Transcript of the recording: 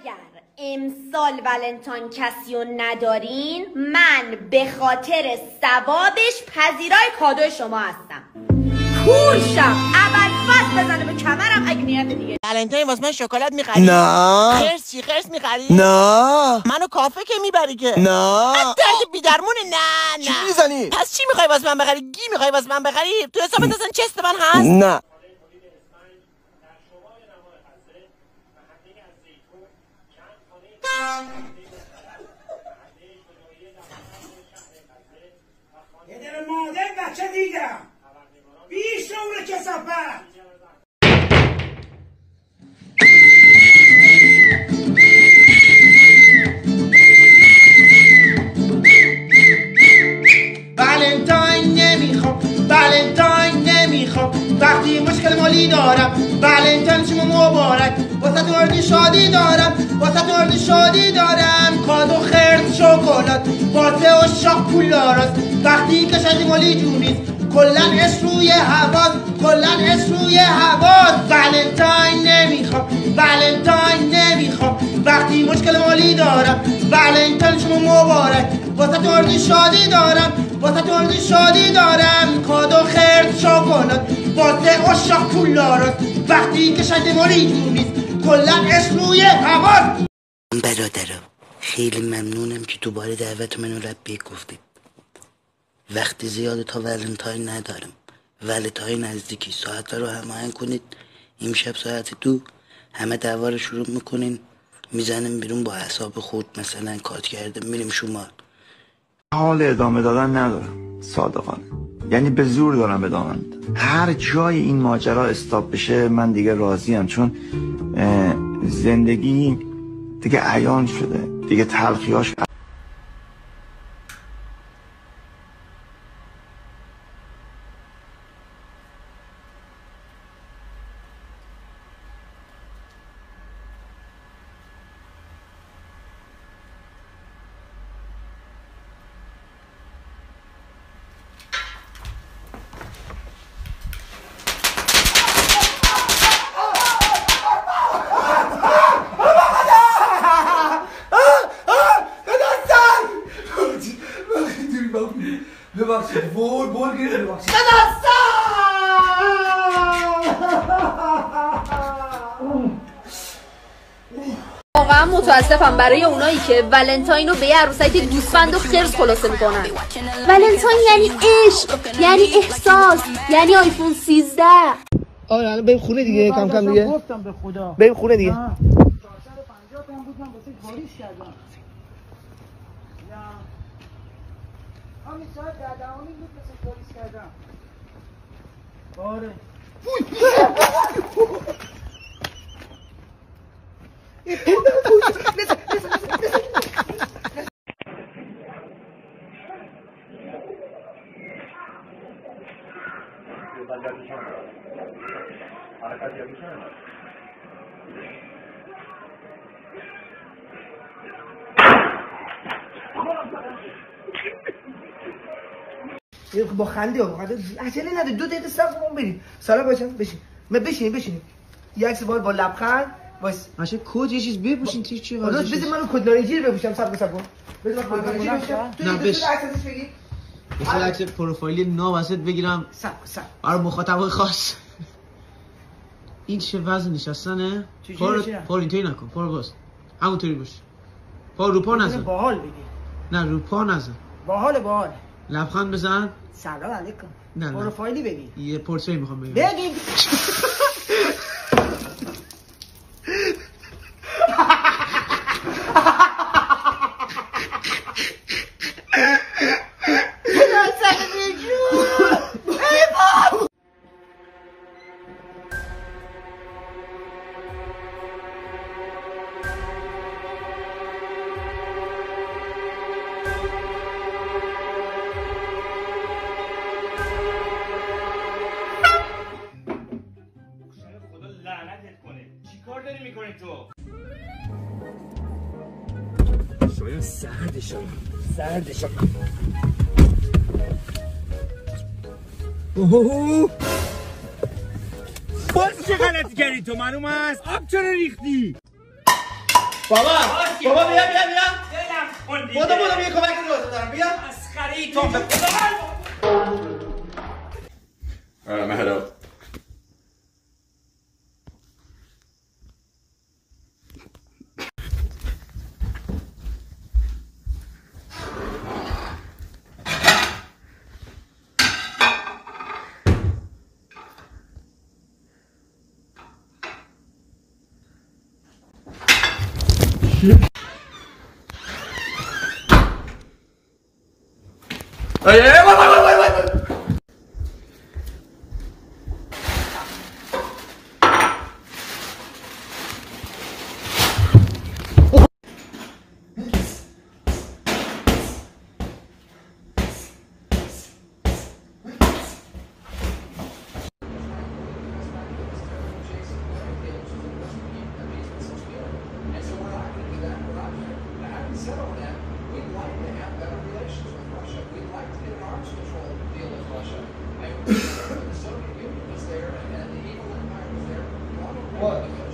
اگر امسال ولنتاین کسیو ندارین من به خاطر ثوابش پذیرای کادوی شما هستم. کول شم اول فصل بزنه به کمرم اگه نیت دیگه. ولنتاین واسه من شکلات میخری؟ نه. خرس چی خرس میخری؟ نه. منو کافه که میبری که؟ نه. درد بیدرمونه. نه چی میزنی؟ پس چی میخوای واسه من بخری؟ گی میخوای واسه من بخری؟ تو حسابت اصلا چست من هست؟ نه. یه در مادر بچه دیدم بیش نمونه کسافت. ولنتاین نمیخوام، ولنتاین نمیخوام، وقتی مشکل مالی دارم. ولنتاین شما مبارک، واسه دوردی شادی دارم، واسه دوردی شادی دارم. کادو خرد شکلات واسه اشاق پول داراست. وقتی که شادی مالی جون نیست کلن اش روی هواست، کلن اش روی هواست. ولنتاین نمیخوام، ولنتاین نمیخوام، وقتی مشکل مالی دارم. ولنتاین شما مبارک، واسه دوردی شادی دارم، واسه دوردی شادی دارم. کادو خرد شکلات واسه اشاق پول داراست. وقتی که شادی مالی جون نیست کلن اش روی هواست. برادرم خیلی ممنونم که دوباره دعوت منو لبیک گفتید. وقت زیاده تا ولنتاین ندارم. ولنتاین نزدیکی، ساعت رو هماهنگ کنید. امشب ساعت 2 همه دعوا رو شروع میکنین، میزنیم بیرون با اعصاب خود، مثلا کات کرده میریم شمال. حال ادامه دادن ندارم صادقانه، یعنی به زور دارم ادامه میدم. هر جای این ماجرا استاپ بشه من دیگه راضیم، چون زندگی دیگه عیان شده دیگه، تلخیاش. ببخشید بول گیره ببخشید. واقعا متاسفم برای اونایی که ولنتاین رو به یه عروسک گوسفند و خرس خلاصه میکنن. ولنتاین یعنی عشق، یعنی احساس، یعنی آیفون 13. آره الان بریم خونه دیگه، کم کم دیگه گفتم به خدا بریم خونه دیگه. 450 تومن بود، من واسه واریش کردم. همین ساعت 10 بود واسه واریش کردم. آره با خنده عجله نده، 2 دقیقه صبر کن بریم. سلام باشم، بشین یه عکس با لبخند وایس. ماشه کد یه چیز بپوشین چی واسه بذار منو کد نارنجی رو بپوشم. صبر کن بذار کد نارنجی بپوشم. نه بش عکسش بگیر، مثلا عکس پروفایلی نو واسط بگیرم برای مخاطبای خاص. این چه وضع نشستنه؟ پار اینطوری نکن، پار باز همونطوری باش. پا رو پا نزن، باحال بگی. نه رو پا نزن، باحال لبخند بزن. سلام علیکم. نه پروفایلی بگی. یه پورتری میخوام بگم. بگی چیکار داری میکنی تو؟ شاید سردشم. باز چه غلطی کردی تو؟ معلوم است آب چرا ریختی؟ بابا بیا دلم کن دیگه. بودو یه کمک لازم دارم بیا مسخره تو به خدا. I'm gonna head out. Hey, wait. What?